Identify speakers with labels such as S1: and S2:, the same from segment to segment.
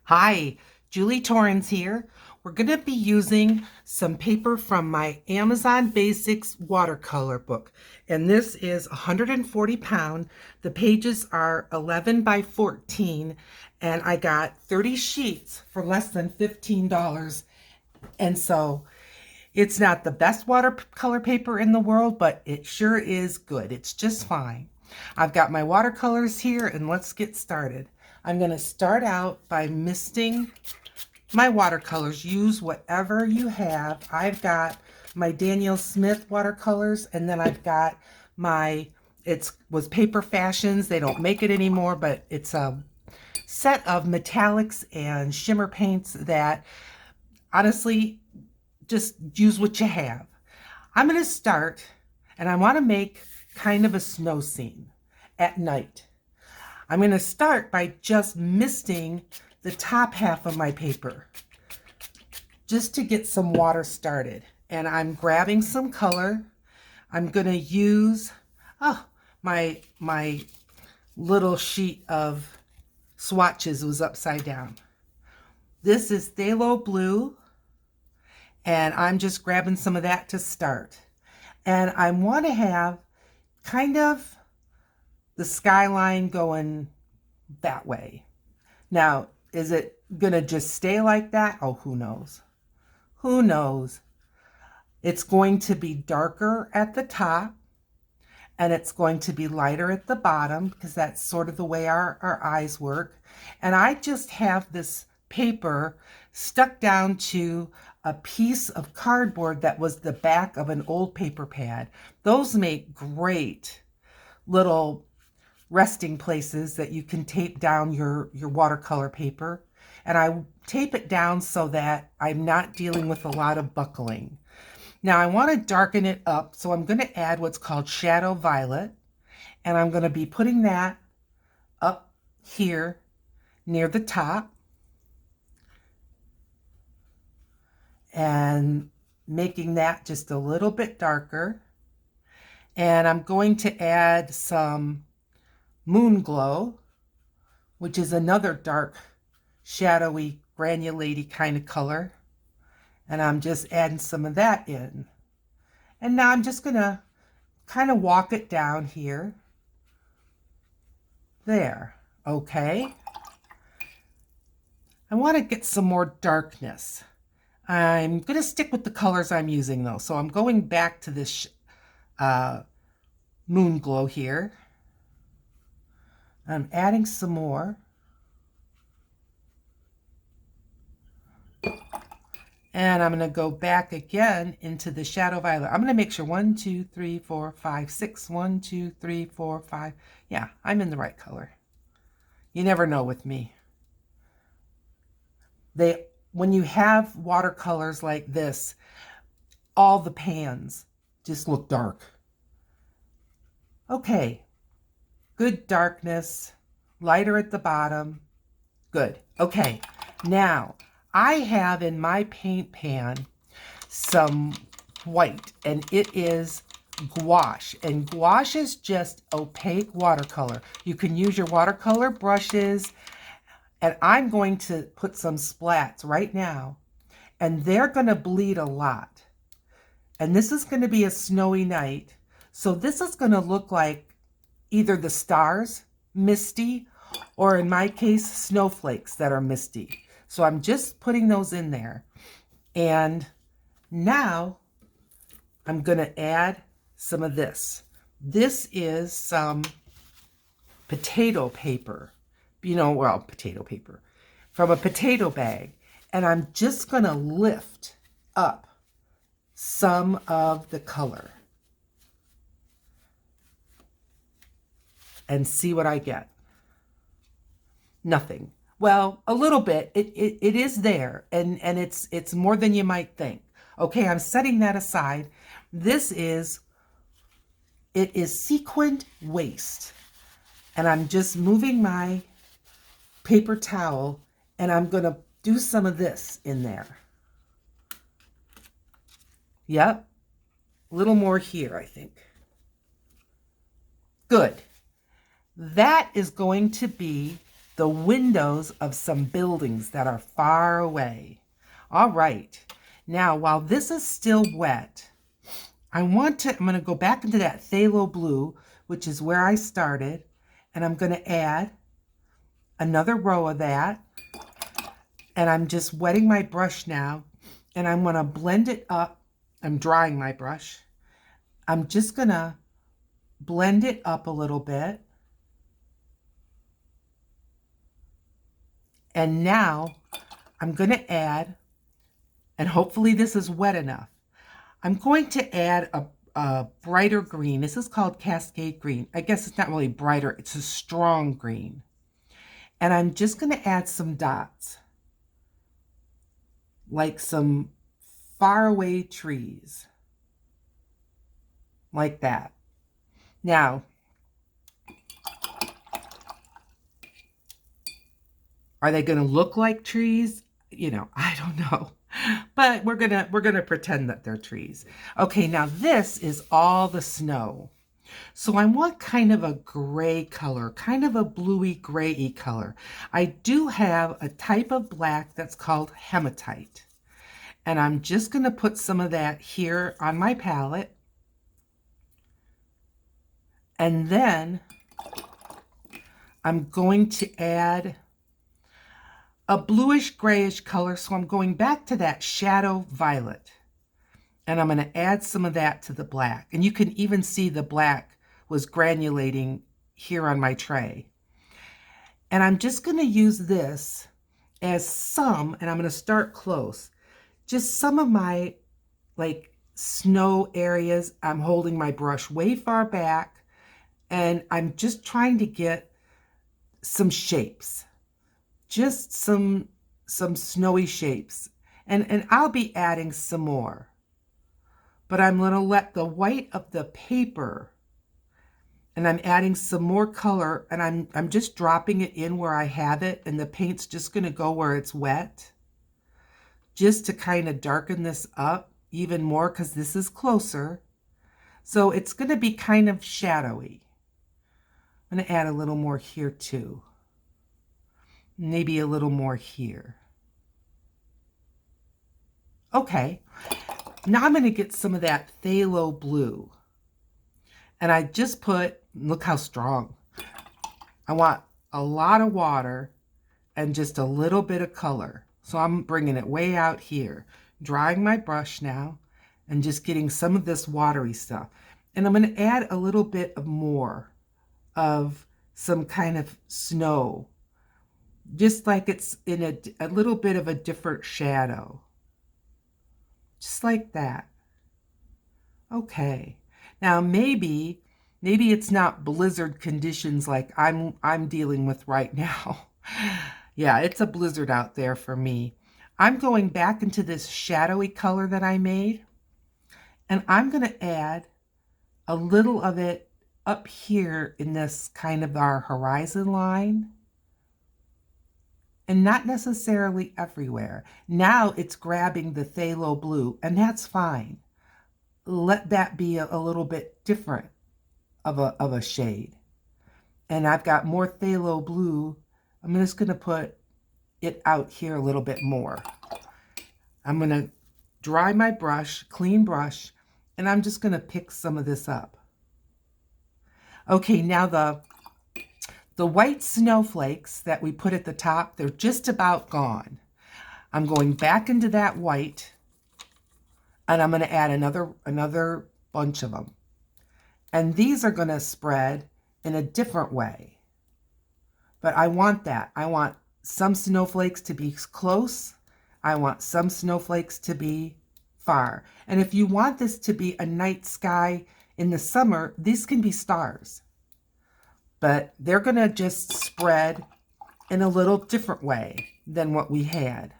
S1: Hi, Julie Torrens here. We're going to be using some paper from my Amazon Basics watercolor book. And this is 140 pound. The pages are 11 by 14. And I got 30 sheets for less than $15. And so it's not the best watercolor paper in the world, but it sure is good. It's just fine. I've got my watercolors here, and let's get started. I'm going to start out by misting my watercolors. Use whatever you have. I've got my Daniel Smith watercolors, and then I've got my, it was Paper Fashions. They don't make it anymore, but it's a set of metallics and shimmer paints that honestly, just use what you have. I'm going to start, and I want to make kind of a snow scene at night. I'm going to start by just misting the top half of my paper just to get some water started. And I'm grabbing some color. I'm going to use my little sheet of swatches was upside down. This is Phthalo Blue, and I'm just grabbing some of that to start. And I want to have kind of the skyline going that way. Now, is it going to just stay like that? Oh, who knows? Who knows? It's going to be darker at the top, and it's going to be lighter at the bottom, because that's sort of the way our eyes work. And I just have this paper stuck down to a piece of cardboard that was the back of an old paper pad. Those make great little resting places that you can tape down your watercolor paper. And I tape it down so that I'm not dealing with a lot of buckling. Now I want to darken it up, so I'm going to add what's called shadow violet, and I'm going to be putting that up here near the top and making that just a little bit darker. And I'm going to add some Moon Glow, which is another dark, shadowy, granulaty kind of color. And I'm just adding some of that in. And now I'm just going to kind of walk it down here. There. Okay. I want to get some more darkness. I'm going to stick with the colors I'm using though. So I'm going back to this Moon Glow here. I'm adding some more. And I'm going to go back again into the shadow violet. I'm going to make sure 1, 2, 3, 4, 5, 6. 1, 2, 3, 4, 5. Yeah, I'm in the right color. You never know with me. When you have watercolors like this, all the pans just look dark. Okay, good darkness, lighter at the bottom. Good. Okay, now I have in my paint pan some white, and it is gouache. And gouache is just opaque watercolor. You can use your watercolor brushes, and I'm going to put some splats right now, and they're going to bleed a lot. And this is going to be a snowy night, so this is going to look like either the stars, misty, or in my case, snowflakes that are misty. So I'm just putting those in there. And now I'm going to add some of this. This is some potato paper. Potato paper from a potato bag. And I'm just going to lift up some of the color and see what I get. Nothing. Well, a little bit. It is there, and it's more than you might think. Okay, I'm setting that aside. It is sequined waste, and I'm just moving my paper towel, and I'm going to do some of this in there. Yep, a little more here, I think. Good. That is going to be the windows of some buildings that are far away. All right. Now, while this is still wet, I'm going to go back into that phthalo blue, which is where I started, and I'm going to add another row of that. And I'm just wetting my brush now, and I'm going to blend it up. I'm drying my brush. I'm just going to blend it up a little bit. And now I'm going to add, and hopefully this is wet enough, I'm going to add a brighter green. This is called Cascade Green. I guess it's not really brighter, it's a strong green. And I'm just going to add some dots, like some faraway trees, like that. Now, are they going to look like trees? You know, I don't know. But we're gonna pretend that they're trees. Okay, now this is all the snow. So I want kind of a gray color, kind of a bluey grayy color. I do have a type of black that's called hematite. And I'm just gonna put some of that here on my palette. And then I'm going to add a bluish grayish color, so I'm going back to that shadow violet. And I'm going to add some of that to the black. And you can even see the black was granulating here on my tray. And I'm just going to use this as some, and I'm going to start close, just some of my like snow areas. I'm holding my brush way far back, and I'm just trying to get some shapes. Just some snowy shapes. And I'll be adding some more. But I'm going to let the white of the paper, and I'm adding some more color, and I'm just dropping it in where I have it, and the paint's just going to go where it's wet, just to kind of darken this up even more, because this is closer. So it's going to be kind of shadowy. I'm going to add a little more here too. Maybe a little more here. Okay, now I'm going to get some of that phthalo blue. And I just put, look how strong. I want a lot of water and just a little bit of color. So I'm bringing it way out here, drying my brush now, and just getting some of this watery stuff. And I'm going to add a little bit of more of some kind of snow, just like it's in a little bit of a different shadow. Just like that. Okay. Now maybe it's not blizzard conditions like I'm dealing with right now. Yeah, it's a blizzard out there for me. I'm going back into this shadowy color that I made, and I'm going to add a little of it up here in this kind of our horizon line. And not necessarily everywhere. Now it's grabbing the phthalo blue, and that's fine. Let that be a little bit different of a shade. And I've got more phthalo blue. I'm just going to put it out here a little bit more. I'm going to dry my brush, clean brush, and I'm just going to pick some of this up. Okay, now the white snowflakes that we put at the top, they're just about gone. I'm going back into that white, and I'm going to add another bunch of them. And these are going to spread in a different way. But I want that. I want some snowflakes to be close. I want some snowflakes to be far. And if you want this to be a night sky in the summer, these can be stars. But they're going to just spread in a little different way than what we had.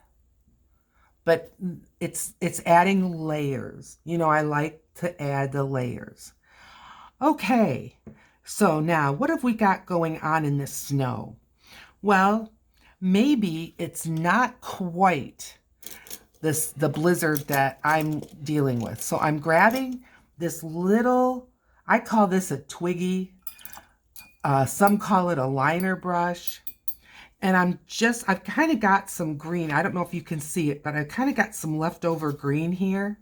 S1: But it's adding layers. You know, I like to add the layers. Okay, so now what have we got going on in this snow? Well, maybe it's not quite the blizzard that I'm dealing with. So I'm grabbing this little, I call this a twiggy. Some call it a liner brush. And I've kind of got some green. I don't know if you can see it, but I've kind of got some leftover green here.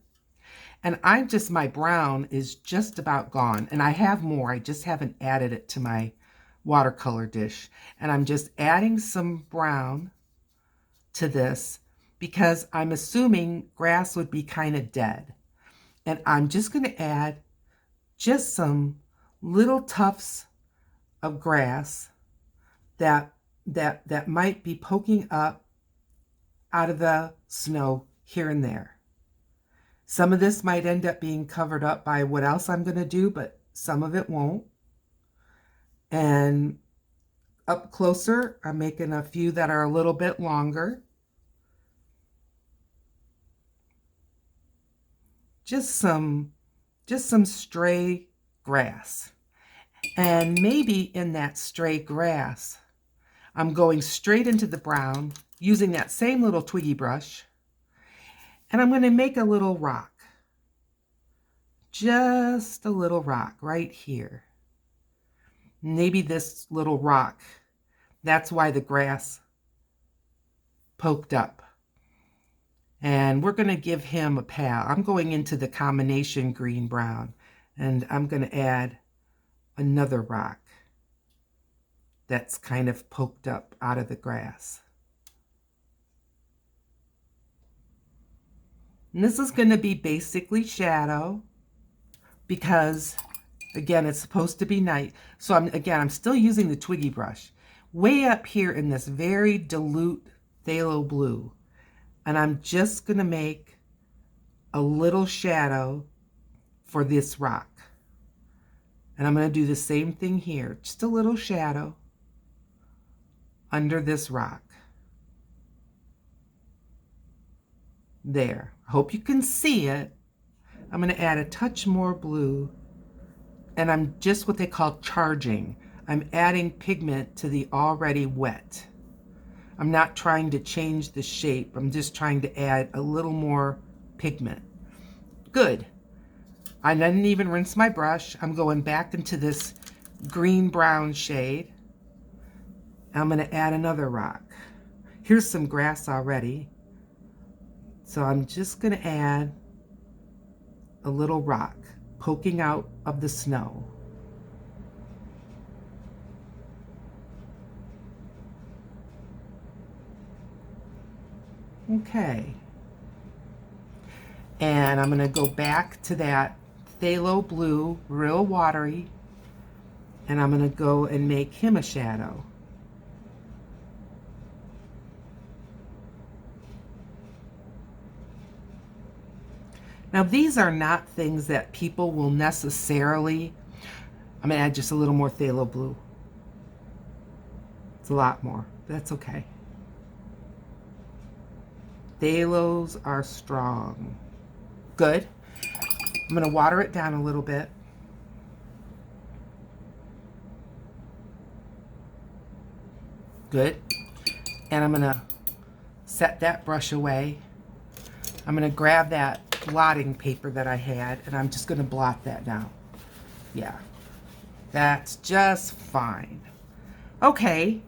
S1: And my brown is just about gone. And I have more. I just haven't added it to my watercolor dish. And I'm just adding some brown to this because I'm assuming grass would be kind of dead. And I'm just going to add just some little tufts of grass that might be poking up out of the snow here and there. Some of this might end up being covered up by what else I'm going to do, but some of it won't. And up closer, I'm making a few that are a little bit longer. Just some stray grass. And maybe in that stray grass, I'm going straight into the brown using that same little twiggy brush. And I'm going to make a little rock. Just a little rock right here. Maybe this little rock, that's why the grass poked up. And we're going to give him a pal. I'm going into the combination green-brown, and I'm going to add another rock that's kind of poked up out of the grass. And this is going to be basically shadow because, again, it's supposed to be night. So I'm still using the twiggy brush. Way up here in this very dilute phthalo blue. And I'm just going to make a little shadow for this rock. And I'm going to do the same thing here. Just a little shadow under this rock. There. I hope you can see it. I'm going to add a touch more blue. And I'm just what they call charging. I'm adding pigment to the already wet. I'm not trying to change the shape. I'm just trying to add a little more pigment. Good. I didn't even rinse my brush. I'm going back into this green-brown shade. I'm going to add another rock. Here's some grass already. So I'm just going to add a little rock poking out of the snow. Okay. And I'm going to go back to that phthalo blue, real watery, and I'm going to go and make him a shadow. Now, these are not things that people will necessarily, I'm going to add just a little more phthalo blue. It's a lot more. That's okay. Phthalos are strong. Good. I'm going to water it down a little bit. Good. And I'm going to set that brush away. I'm going to grab that blotting paper that I had, and I'm just going to blot that down. Yeah. That's just fine. Okay.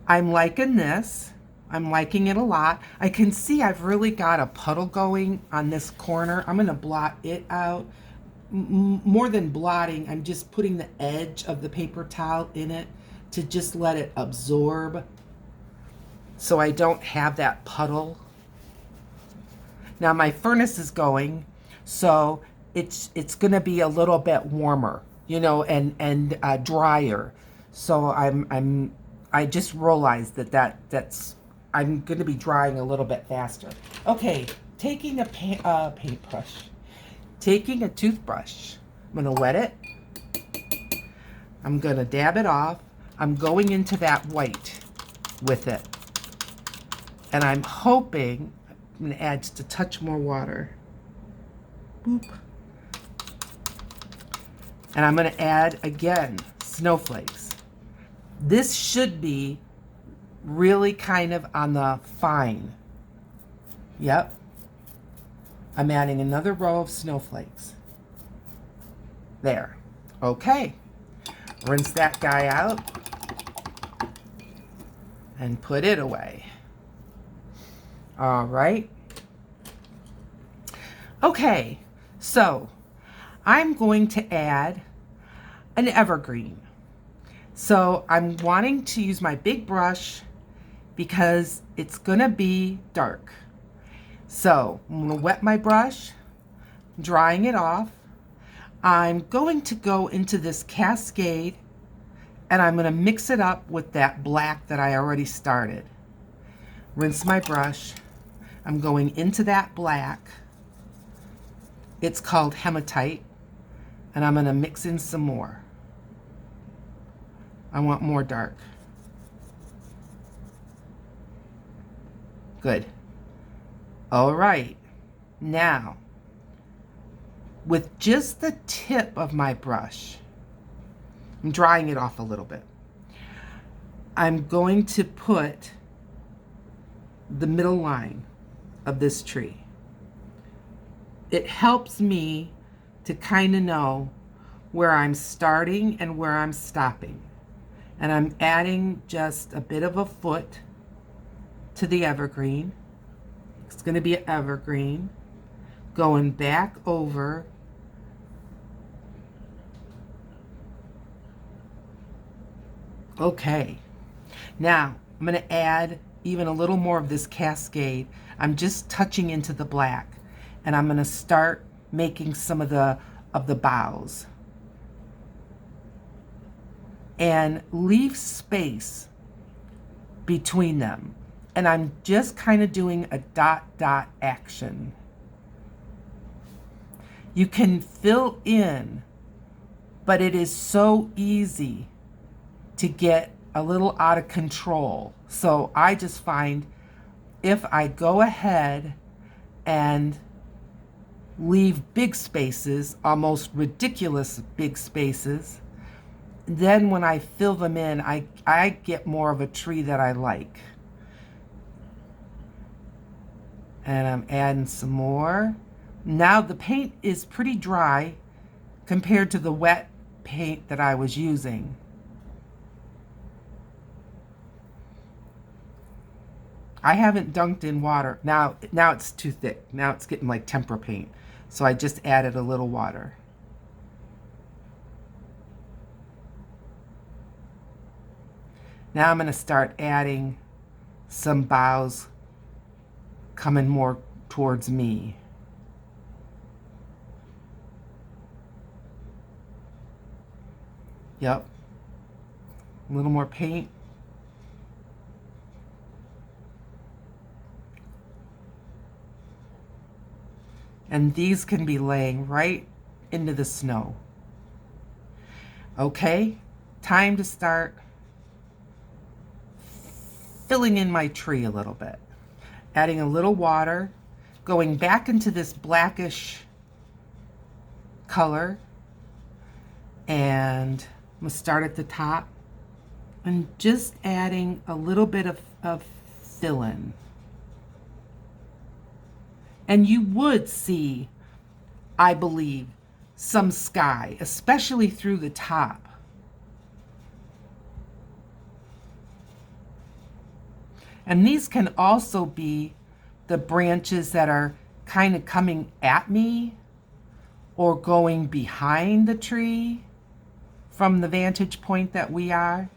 S1: I'm liking this. I'm liking it a lot. I can see I've really got a puddle going on this corner. I'm going to blot it out. More than blotting, I'm just putting the edge of the paper towel in it to just let it absorb so I don't have that puddle. Now my furnace is going, so it's going to be a little bit warmer, you know, and drier. So I just realized that's I'm going to be drying a little bit faster. Okay, taking a paintbrush, taking a toothbrush, I'm going to wet it. I'm going to dab it off. I'm going into that white with it. And I'm hoping, I'm going to add just a touch more water. Boop. And I'm going to add, again, snowflakes. This should be really kind of on the fine. Yep. I'm adding another row of snowflakes. There. Okay. Rinse that guy out. and put it away. All right. Okay, so I'm going to add an evergreen. So I'm wanting to use my big brush because it's gonna be dark. So I'm gonna wet my brush, drying it off. I'm going to go into this cascade and I'm gonna mix it up with that black that I already started. Rinse my brush. I'm going into that black. It's called hematite, and I'm gonna mix in some more. I want more dark. Good. All right. Now, with just the tip of my brush, I'm drying it off a little bit. I'm going to put the middle line of this tree. It helps me to kind of know where I'm starting and where I'm stopping. And I'm adding just a bit of a foot to the evergreen. It's going to be an evergreen. Going back over. Okay. Now, I'm going to add even a little more of this cascade. I'm just touching into the black. And I'm going to start making some of the boughs. And leave space between them. And I'm just kind of doing a dot action. You can fill in, but it is so easy to get a little out of control. So I just find if I go ahead and leave big spaces, almost ridiculous big spaces, then when I fill them in, I get more of a tree that I like. And I'm adding some more. Now the paint is pretty dry compared to the wet paint that I was using. I haven't dunked in water. Now it's too thick. Now it's getting like tempera paint. So I just added a little water. Now I'm going to start adding some boughs coming more towards me. Yep. A little more paint. And these can be laying right into the snow. Okay, time to start filling in my tree a little bit. Adding a little water, going back into this blackish color, and I'm gonna start at the top and just adding a little bit of fill-in. And you would see, I believe, some sky, especially through the top. And these can also be the branches that are kind of coming at me or going behind the tree from the vantage point that we are.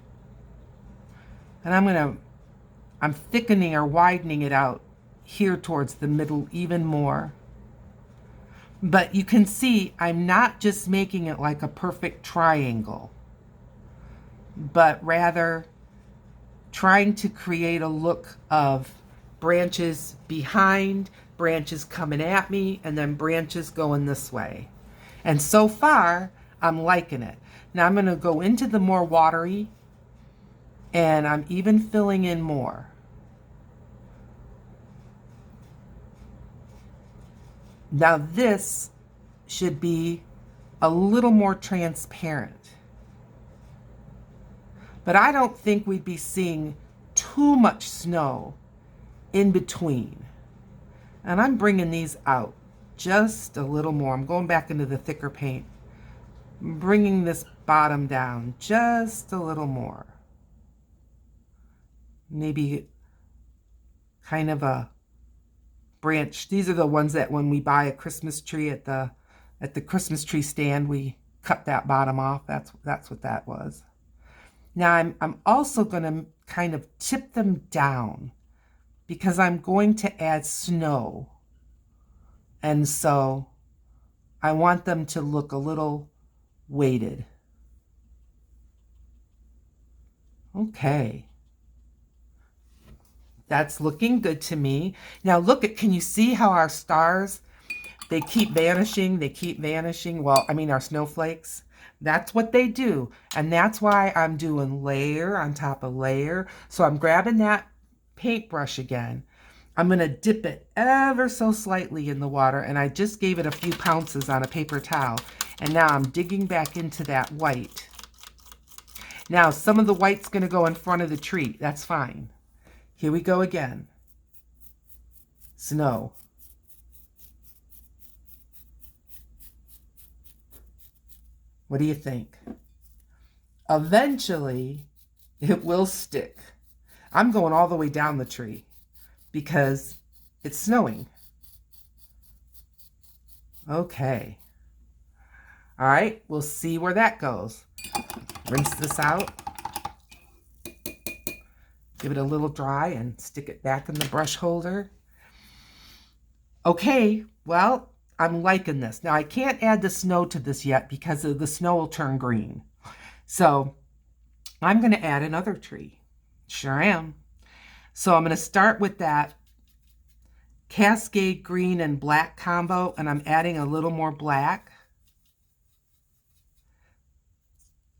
S1: And I'm thickening or widening it out here towards the middle even more. But you can see I'm not just making it like a perfect triangle, but rather trying to create a look of branches behind, branches coming at me, and then branches going this way. And so far, I'm liking it. Now I'm going to go into the more watery, and I'm even filling in more. Now this should be a little more transparent. But I don't think we'd be seeing too much snow in between. And I'm bringing these out just a little more. I'm going back into the thicker paint. I'm bringing this bottom down just a little more. maybe kind of a branch. These are the ones that when we buy a Christmas tree at the Christmas tree stand, we cut that bottom off. That's what that was. Now I'm also going to kind of tip them down because I'm going to add snow. And so I want them to look a little weighted. Okay. That's looking good to me. Now look at, can you see how our stars, they keep vanishing, they keep vanishing? Well, I mean our snowflakes. That's what they do. And that's why I'm doing layer on top of layer. So I'm grabbing that paintbrush again. I'm going to dip it ever so slightly in the water, and I just gave it a few pounces on a paper towel. And now I'm digging back into that white. Now some of the white's going to go in front of the tree. That's fine. Here we go again. Snow. What do you think? Eventually, it will stick. I'm going all the way down the tree because it's snowing. Okay. All right, we'll see where that goes. Rinse this out. Give it a little dry and stick it back in the brush holder. Okay, well, I'm liking this. Now, I can't add the snow to this yet because the snow will turn green. So I'm going to add another tree. Sure am. So I'm going to start with that Cascade green and black combo, and I'm adding a little more black,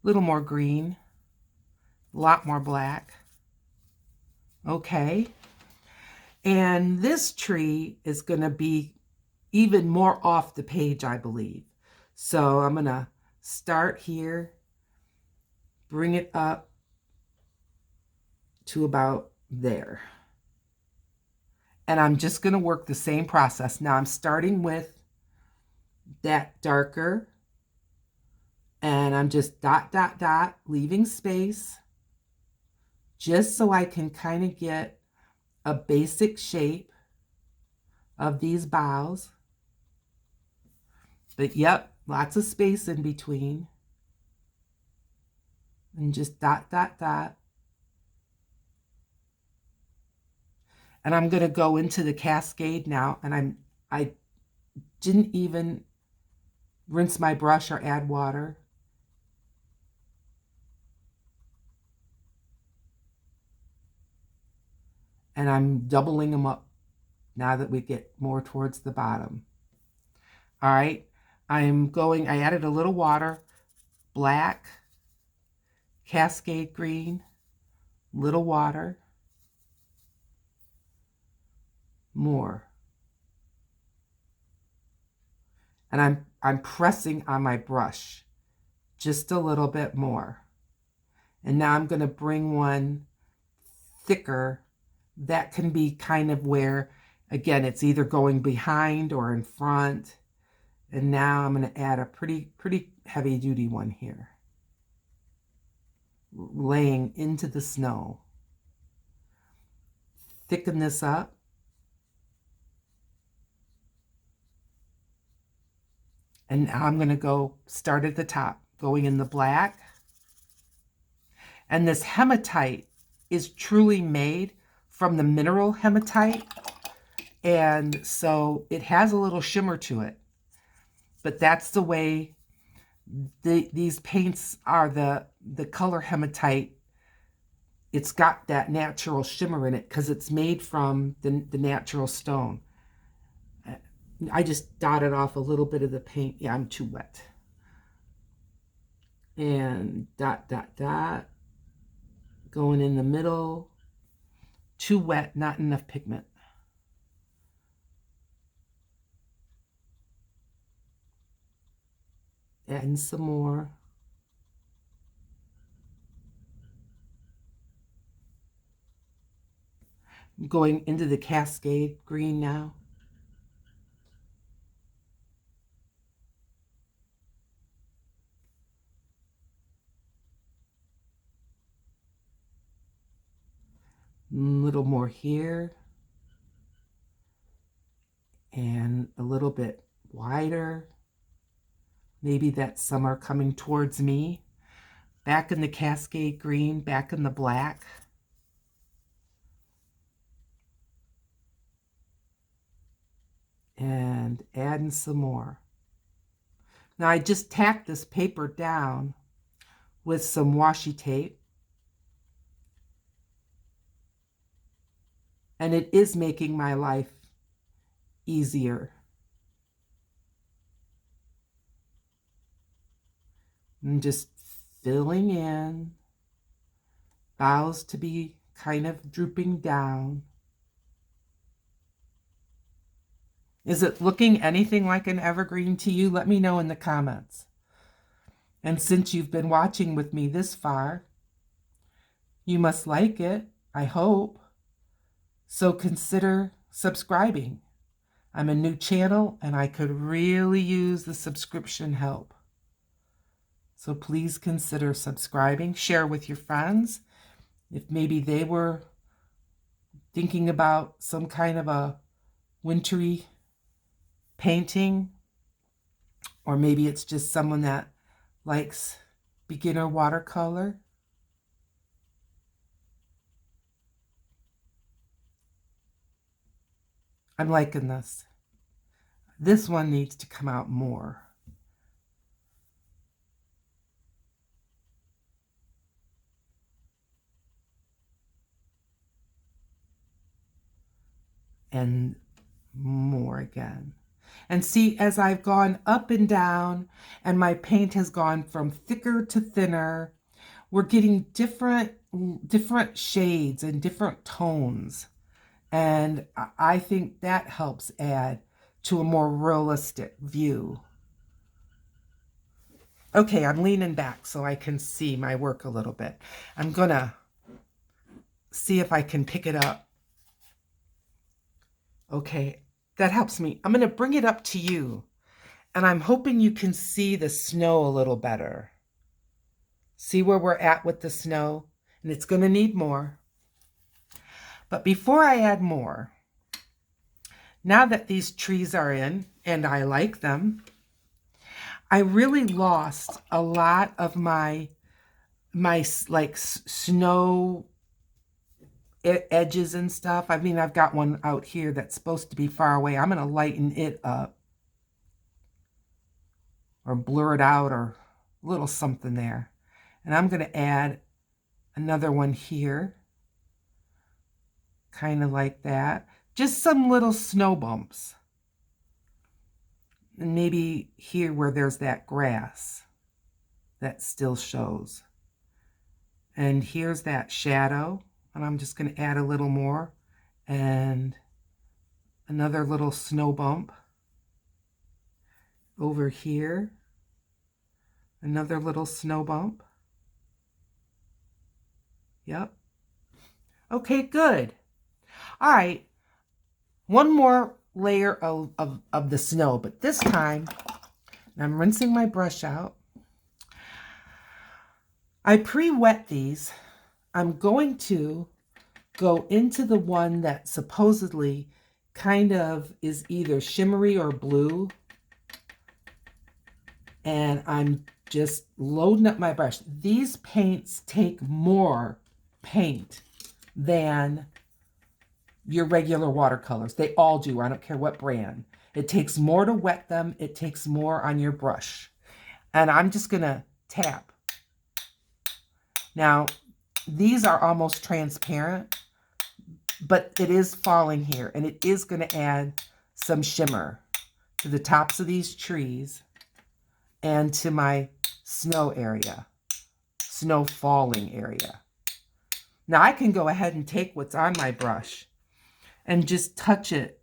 S1: a little more green, a lot more black. Okay. And this tree is going to be even more off the page, I believe. So I'm going to start here, bring it up to about there. And I'm just going to work the same process. Now I'm starting with that darker, and I'm just dot, dot, dot, leaving space, just so I can kind of get a basic shape of these boughs. But yep, lots of space in between. And just dot, dot, dot. And I'm going to go into the Cascade now, and I didn't even rinse my brush or add water. And I'm doubling them up now that we get more towards the bottom. All right, I added a little water, black, Cascade green, little water, more. And I'm pressing on my brush just a little bit more. And now I'm going to bring one thicker. That can be kind of where, again, it's either going behind or in front. And now I'm going to add a pretty heavy duty one here, laying into the snow. Thicken this up. And now I'm going to go start at the top, going in the black. And this hematite is truly made from the mineral hematite. And so it has a little shimmer to it. But that's the way these paints are, the color hematite. It's got that natural shimmer in it because it's made from the natural stone. I just dotted off a little bit of the paint. Yeah, I'm too wet. And dot, dot, dot. Going in the middle. Too wet, not enough pigment. Adding some more. Going into the Cascade green now. little more here. And a little bit wider. Maybe that's summer coming towards me. Back in the Cascade green, back in the black. And adding some more. Now I just tacked this paper down with some washi tape. And it is making my life easier. And just filling in. Boughs to be kind of drooping down. Is it looking anything like an evergreen to you? Let me know in the comments. And since you've been watching with me this far, you must like it, I hope. So consider subscribing. I'm a new channel and I could really use the subscription help. So please consider subscribing. Share with your friends if maybe they were thinking about some kind of a wintry painting, or maybe it's just someone that likes beginner watercolor. I'm liking this. This one needs to come out more. And more again. And see, as I've gone up and down and my paint has gone from thicker to thinner, we're getting different shades and different tones. And I think that helps add to a more realistic view. Okay, I'm leaning back so I can see my work a little bit. I'm gonna see if I can pick it up. Okay, that helps me. I'm gonna bring it up to you, and I'm hoping you can see the snow a little better. See where we're at with the snow? And it's gonna need more. But before I add more, now that these trees are in, and I like them, I really lost a lot of my like snow edges and stuff. I mean, I've got one out here that's supposed to be far away. I'm going to lighten it up or blur it out or a little something there. And I'm going to add another one here, kind of like that. Just some little snow bumps. And maybe here where there's that grass that still shows. And here's that shadow. And I'm just going to add a little more. And another little snow bump. Over here. Another little snow bump. Yep. Okay, good. All right. One more layer of the snow. But this time, I'm rinsing my brush out. I pre-wet these. I'm going to go into the one that supposedly kind of is either shimmery or blue. And I'm just loading up my brush. These paints take more paint than your regular watercolors. They all do. I don't care what brand. It takes more to wet them. It takes more on your brush. And I'm just going to tap. Now, these are almost transparent, but it is falling here, and it is going to add some shimmer to the tops of these trees and to my snow area, snow falling area. Now, I can go ahead and take what's on my brush and just touch it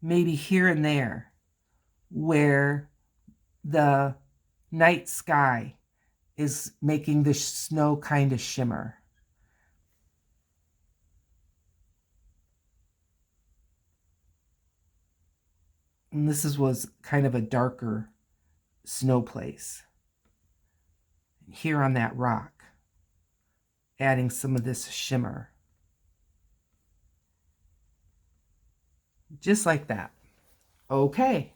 S1: maybe here and there where the night sky is making the snow kind of shimmer. And this was kind of a darker snow place. Here on that rock, adding some of this shimmer. just like that. Okay,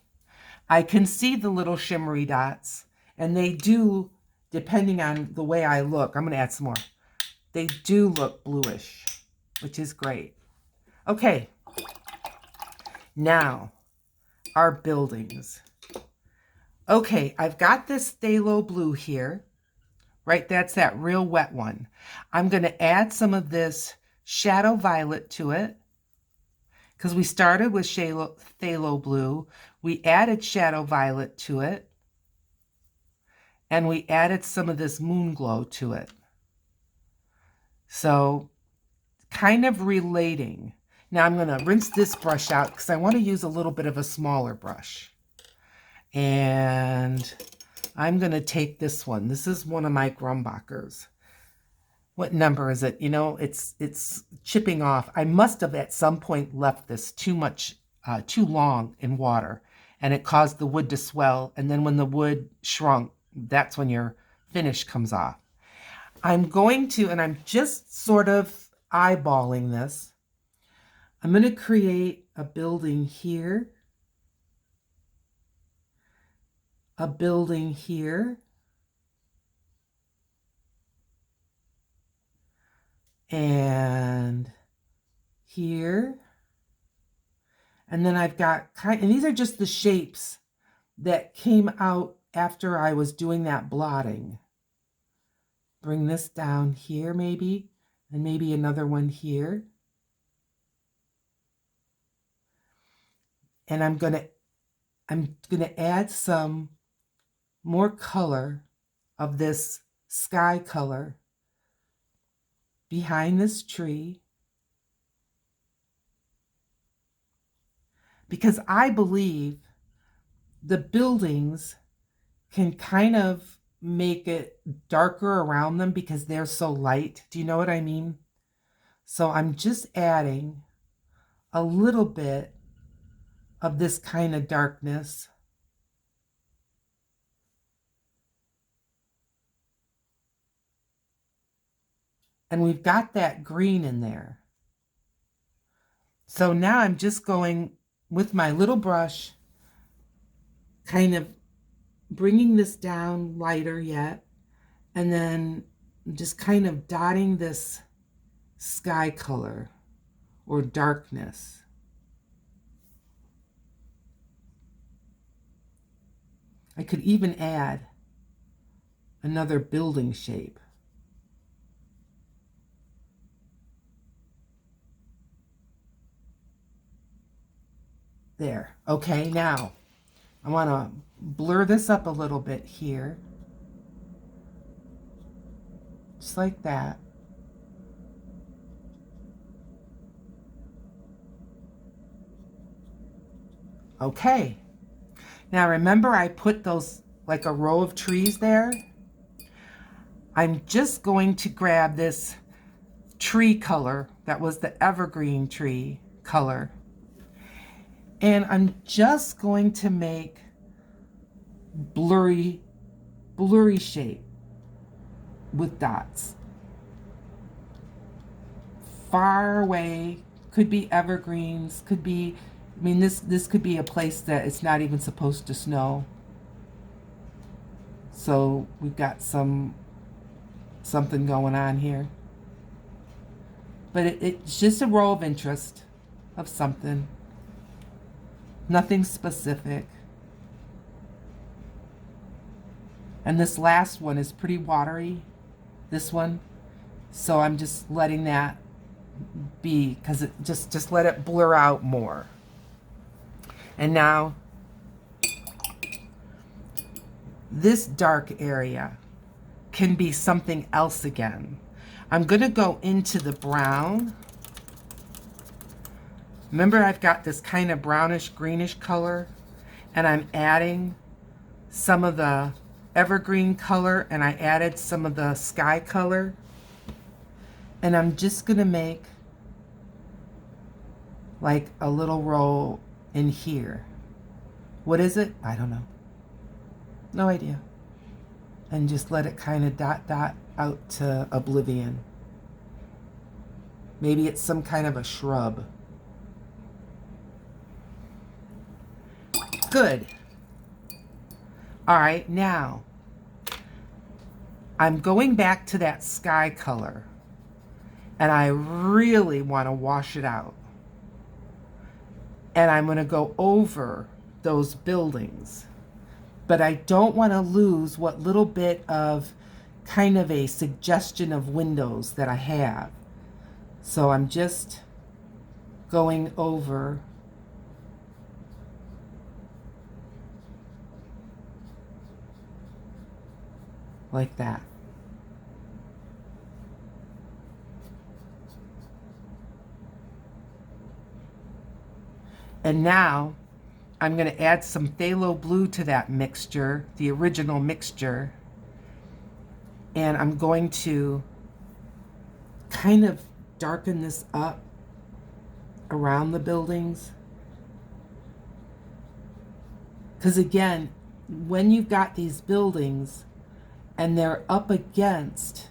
S1: I can see the little shimmery dots, and they do, depending on the way I look, I'm going to add some more. They do look bluish, which is great. Okay, now our buildings. Okay, I've got this phthalo blue here, right? That's that real wet one. I'm going to add some of this shadow violet to it, because we started with phthalo blue. We added shadow violet to it, and we added some of this moon glow to it. So kind of relating. Now I'm going to rinse this brush out because I want to use a little bit of a smaller brush. And I'm going to take this one. This is one of my Grumbacher's. What number is it? You know, it's chipping off. I must have at some point left this too long in water, and it caused the wood to swell. And then when the wood shrunk, that's when your finish comes off. I'm going to, and I'm just sort of eyeballing this. I'm going to create a building here, a building here, and here. And then I've got and these are just the shapes that came out after I was doing that blotting. Bring this down here maybe, and maybe another one here. And I'm gonna add some more color of this sky color behind this tree, because I believe the buildings can kind of make it darker around them because they're so light. Do you know what I mean? So I'm just adding a little bit of this kind of darkness. And we've got that green in there. So now I'm just going with my little brush, kind of bringing this down lighter yet, and then just kind of dotting this sky color or darkness. I could even add another building shape. There. Okay, now I want to blur this up a little bit here. Just like that. Okay. Now remember I put those like a row of trees there? I'm just going to grab this tree color that was the evergreen tree color, and I'm just going to make blurry shape with dots. Far away, could be evergreens, could be, I mean, this could be a place that it's not even supposed to snow. So we've got something going on here. But it's just a row of interest of something. Nothing specific. And this last one is pretty watery, this one. So I'm just letting that be, because it just let it blur out more. And now this dark area can be something else again. I'm going to go into the brown. Remember, I've got this kind of brownish greenish color, and I'm adding some of the evergreen color, and I added some of the sky color. And I'm just going to make like a little row in here. What is it? I don't know. No idea. And just let it kind of dot out to oblivion. Maybe it's some kind of a shrub. Good. All right, now I'm going back to that sky color, and I really want to wash it out. And I'm going to go over those buildings, but I don't want to lose what little bit of kind of a suggestion of windows that I have. So I'm just going over like that. And now I'm going to add some phthalo blue to that mixture, the original mixture. And I'm going to kind of darken this up around the buildings. Because again, when you've got these buildings and they're up against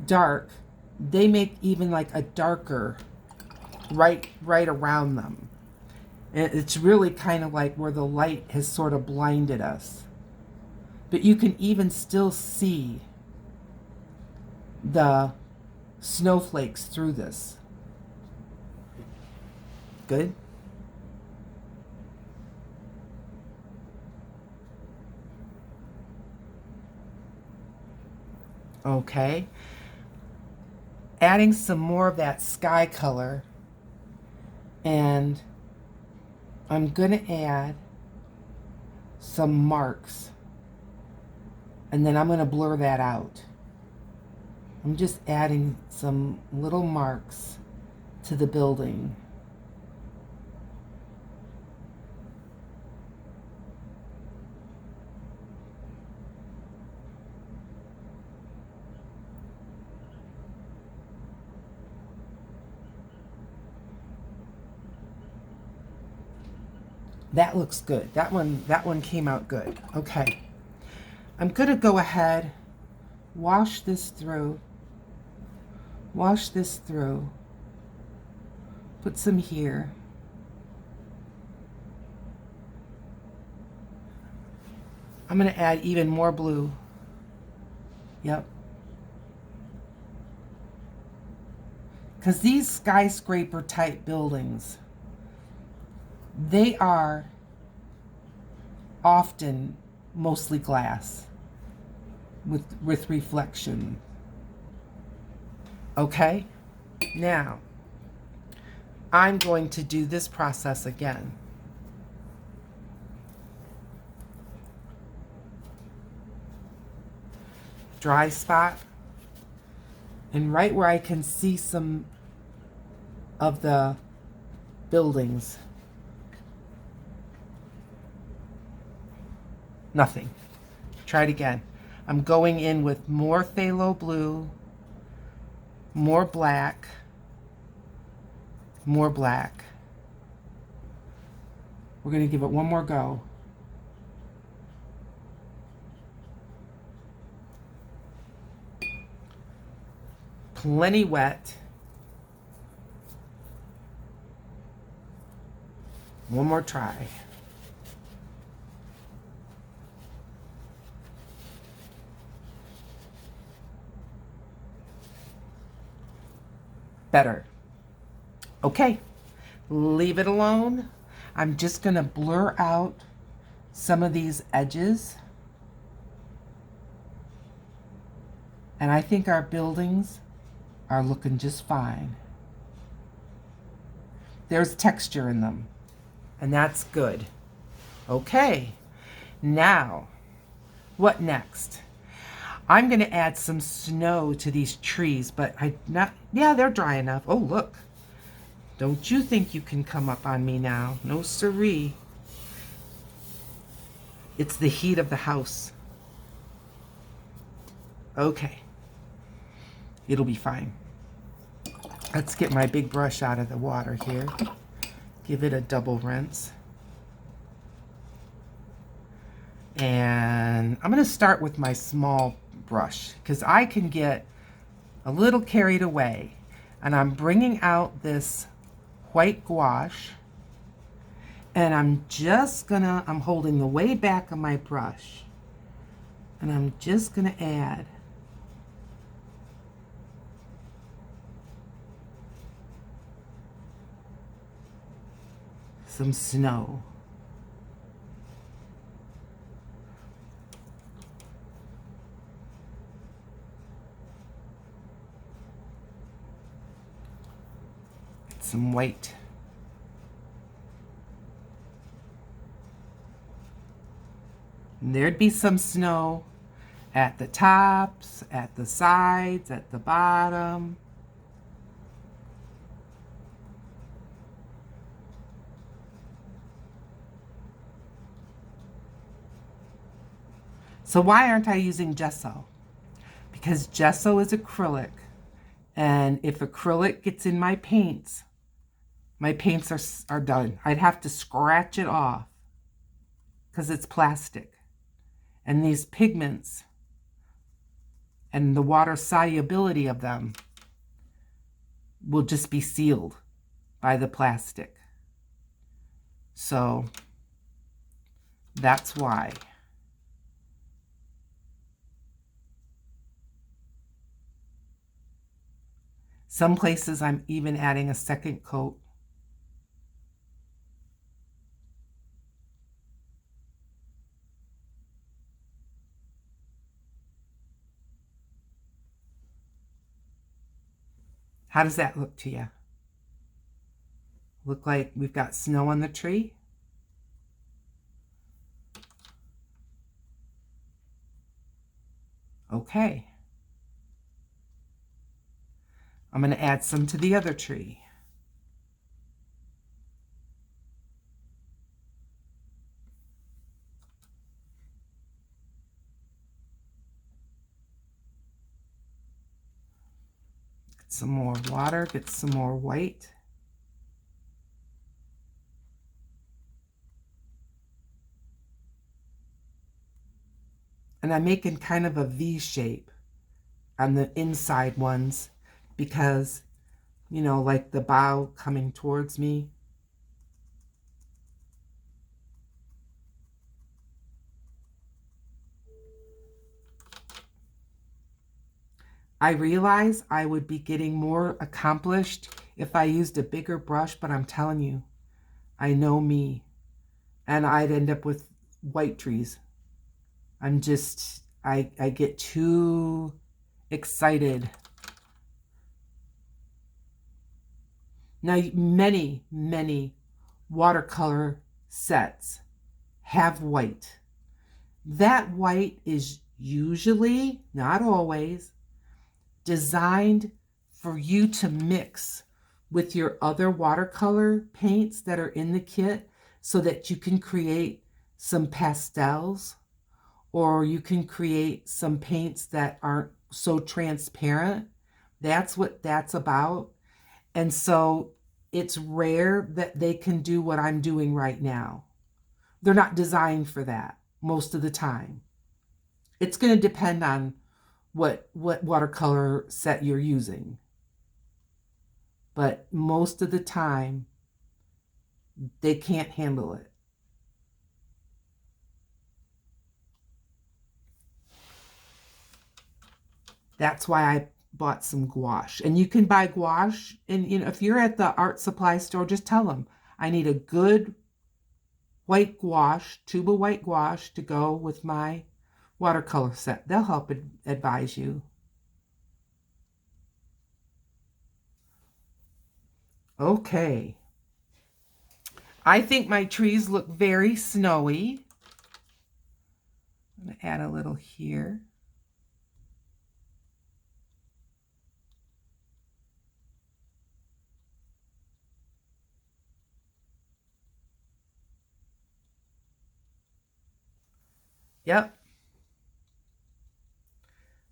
S1: dark, they make even like a darker right around them. And it's really kind of like where the light has sort of blinded us. But you can even still see the snowflakes through this. Good. Okay. Adding some more of that sky color. And I'm going to add some marks. And then I'm going to blur that out. I'm just adding some little marks to the building. That looks good. That one came out good. Okay. I'm going to go ahead, wash this through. Wash this through. Put some here. I'm going to add even more blue. Yep. Because these skyscraper type buildings, they are often mostly glass with reflection. Okay, now I'm going to do this process again. Dry spot, and right where I can see some of the buildings. Nothing. Try it again. I'm going in with more phthalo blue, more black, more black. We're going to give it one more go. Plenty wet. One more try. Better. Okay, leave it alone. I'm just going to blur out some of these edges. And I think our buildings are looking just fine. There's texture in them, and that's good. Okay, now, what next? I'm going to add some snow to these trees, but yeah, they're dry enough. Oh, look. Don't you think you can come up on me now? No siree. It's the heat of the house. Okay. It'll be fine. Let's get my big brush out of the water here. Give it a double rinse. And I'm going to start with my small brush because I can get a little carried away. And I'm bringing out this white gouache, And I'm holding the way back of my brush. And I'm just gonna add some snow. Some white. And there'd be some snow at the tops, at the sides, at the bottom. So why aren't I using gesso? Because gesso is acrylic. And if acrylic gets in my paints are done. I'd have to scratch it off because it's plastic. And these pigments and the water solubility of them will just be sealed by the plastic. So that's why. Some places I'm even adding a second coat. How does that look to you? Look like we've got snow on the tree? Okay. I'm going to add some to the other tree. Get some more water, get some more white. And I'm making kind of a V shape on the inside ones because, you know, like the bow coming towards me. I realize I would be getting more accomplished if I used a bigger brush, but I'm telling you, I know me, and I'd end up with white trees. I get too excited. Now, many watercolor sets have white. That white is usually, not always, designed for you to mix with your other watercolor paints that are in the kit so that you can create some pastels, or you can create some paints that aren't so transparent. That's what that's about. And so it's rare that they can do what I'm doing right now. They're not designed for that most of the time. It's going to depend on what watercolor set you're using. But most of the time, they can't handle it. That's why I bought some gouache. And you can buy gouache, and you know, if you're at the art supply store, just tell them, I need a good white gouache, tube of white gouache to go with my watercolor set. They'll help advise you. Okay. I think my trees look very snowy. I'm going to add a little here. Yep.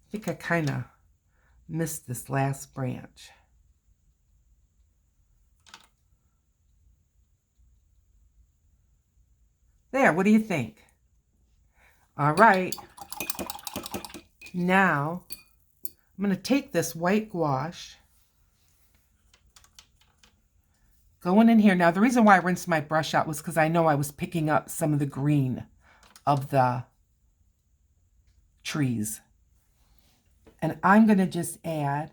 S1: I think I kind of missed this last branch. There, what do you think? All right. Now, I'm going to take this white gouache Going in here. Now, the reason why I rinsed my brush out was because I know I was picking up some of the green of the trees. And I'm going to just add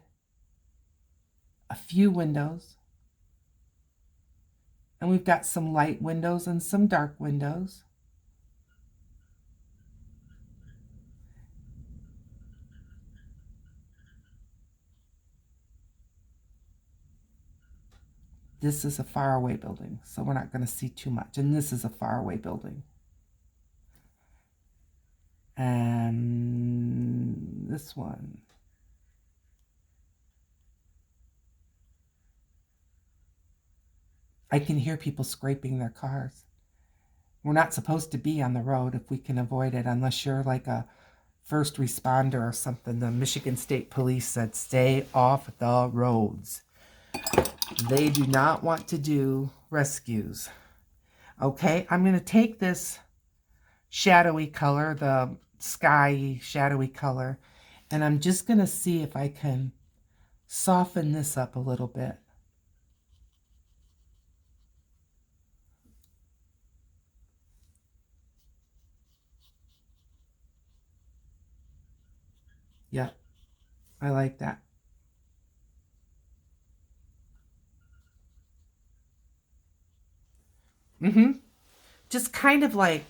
S1: a few windows. And we've got some light windows and some dark windows. This is a faraway building, so we're not going to see too much. And this is a faraway building. And this one. I can hear people scraping their cars. We're not supposed to be on the road if we can avoid it, unless you're like a first responder or something. The Michigan State Police said, stay off the roads. They do not want to do rescues. Okay, I'm going to take this shadowy color, the sky shadowy color, and I'm just going to see if I can soften this up a little bit. Yep, I like that. Just kind of like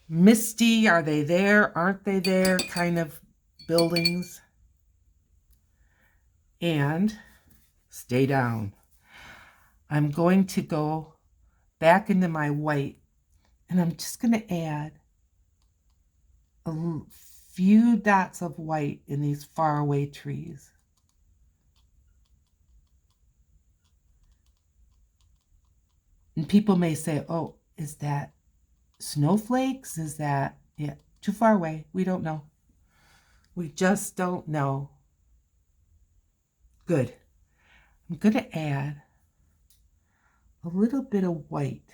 S1: misty, are they there, aren't they there, kind of buildings. And stay down. I'm going to go back into my white, and I'm just going to add a few dots of white in these faraway trees. And people may say, oh, is that snowflakes? Is that, yeah, too far away? We don't know. We just don't know. Good. I'm going to add a little bit of white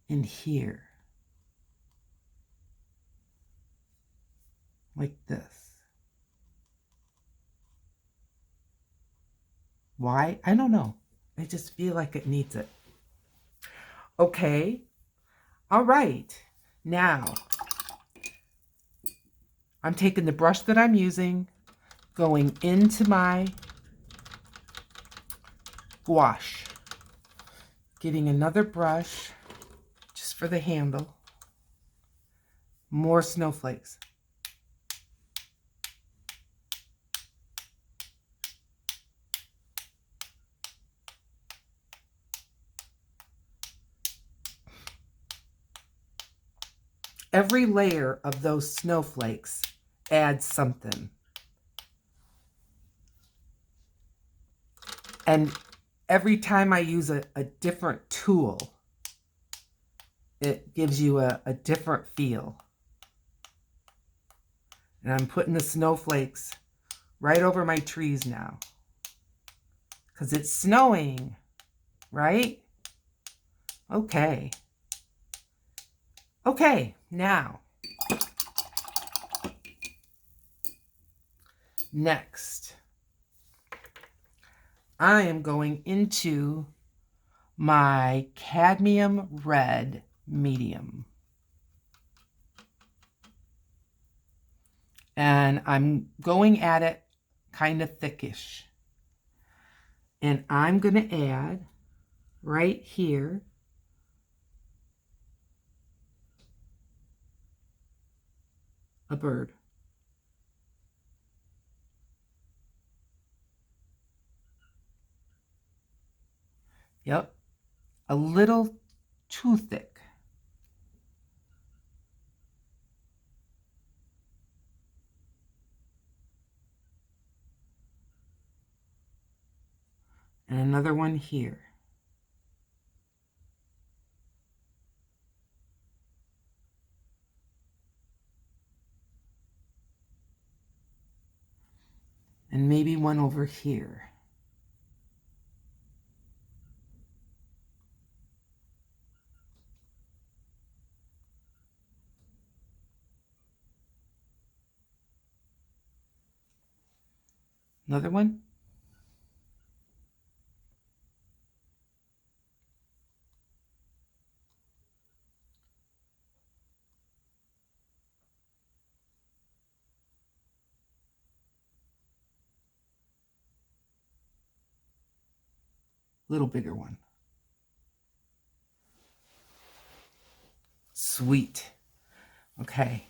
S1: in here. Like this. Why? I don't know. I just feel like it needs it. Okay. All right. Now, I'm taking the brush that I'm using, going into my gouache, getting another brush just for the handle, more snowflakes. Every layer of those snowflakes adds something. And every time I use a different tool, it gives you a different feel. And I'm putting the snowflakes right over my trees now, because it's snowing, right? Okay. Okay, now, next, I am going into my cadmium red medium. And I'm going at it kind of thickish. And I'm going to add right here a bird. Yep, a little too thick. And another one here. And maybe one over here. Another one. Little bigger one. Sweet. Okay,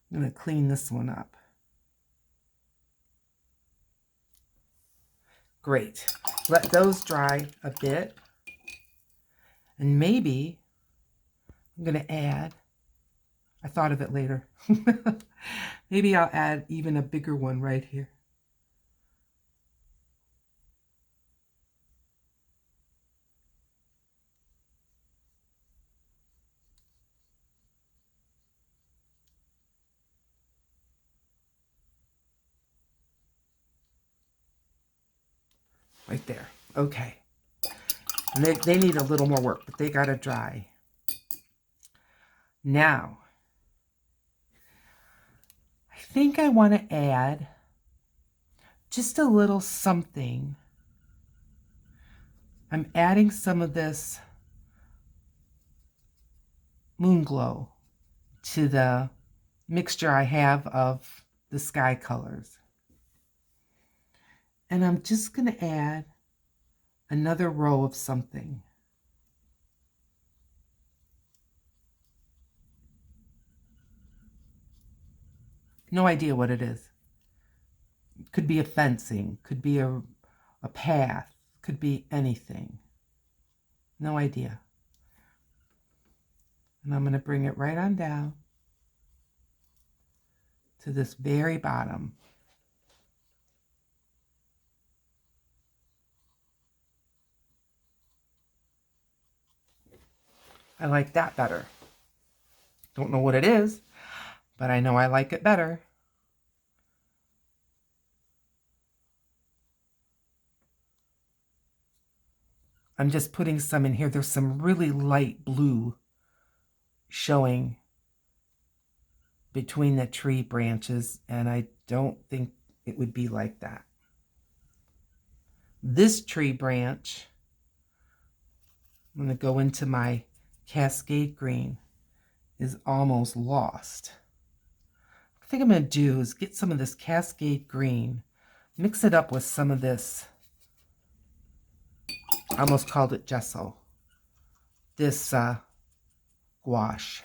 S1: I'm going to clean this one up. Great. Let those dry a bit. And maybe I'm going to add, I thought of it later. Maybe I'll add even a bigger one right here. Right there. Okay. And they need a little more work, but they got to dry. Now, I think I want to add just a little something. I'm adding some of this Moon Glow to the mixture I have of the sky colors. And I'm just going to add another row of something. No idea what it is. It could be a fencing, could be a path, could be anything. No idea. And I'm going to bring it right on down to this very bottom. I like that better. Don't know what it is, but I know I like it better. I'm just putting some in here. There's some really light blue showing between the tree branches, and I don't think it would be like that. This tree branch, I'm going to go into my Cascade Green, is almost lost. What I think I'm going to do is get some of this Cascade Green, mix it up with some of this, I almost called it gesso, this gouache.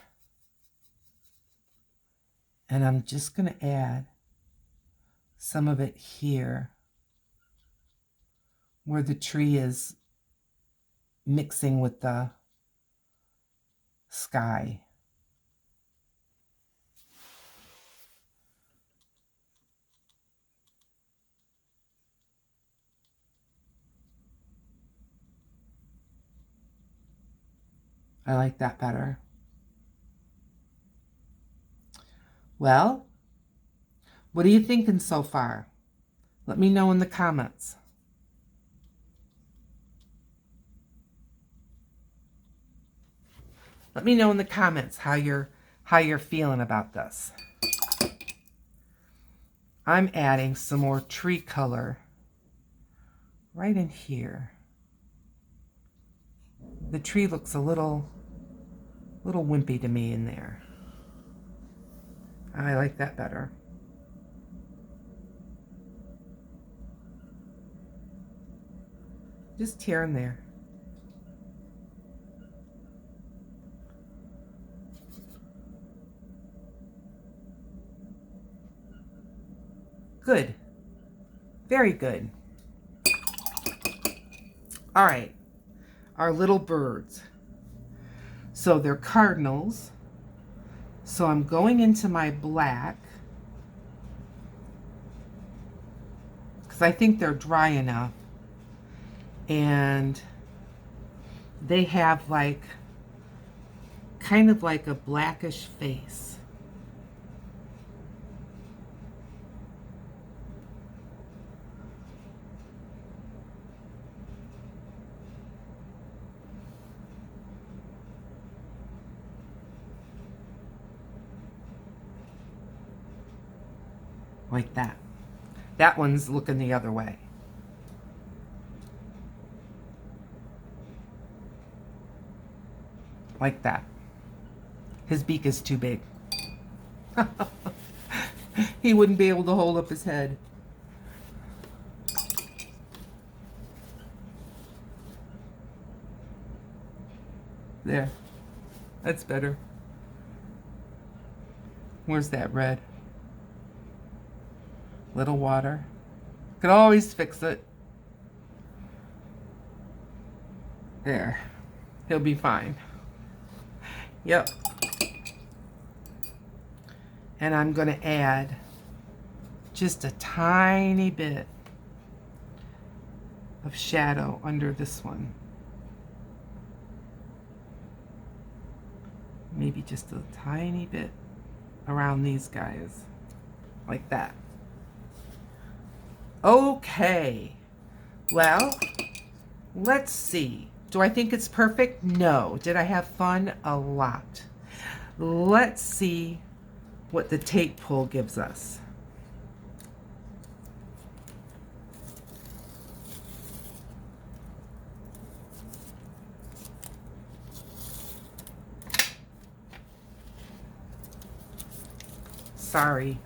S1: And I'm just going to add some of it here where the tree is mixing with the sky. I like that better. Well, what are you thinking so far? Let me know in the comments. Let me know in the comments how you're feeling about this. I'm adding some more tree color right in here. The tree looks a little wimpy to me in there. I like that better. Just here and there. Good. Very good. All right. Our little birds. So they're cardinals. So I'm going into my black because I think they're dry enough. And they have like, kind of like a blackish face. Like that. That one's looking the other way. Like that. His beak is too big. He wouldn't be able to hold up his head. There. That's better. Where's that red? Little water. Could always fix it. There. He'll be fine. Yep. And I'm going to add just a tiny bit of shadow under this one. Maybe just a tiny bit around these guys. Like that. Okay. Well, let's see. Do I think it's perfect? No. Did I have fun? A lot. Let's see what the tape pull gives us. Sorry.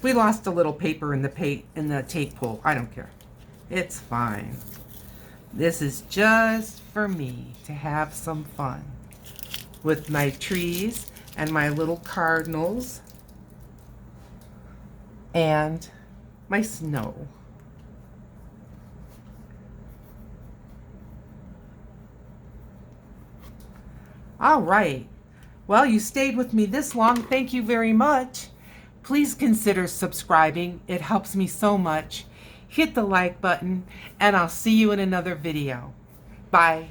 S1: We lost a little paper in the tape pull. I don't care. It's fine. This is just for me to have some fun with my trees and my little cardinals and my snow. All right. Well, you stayed with me this long. Thank you very much. Please consider subscribing. It helps me so much. Hit the like button, and I'll see you in another video. Bye.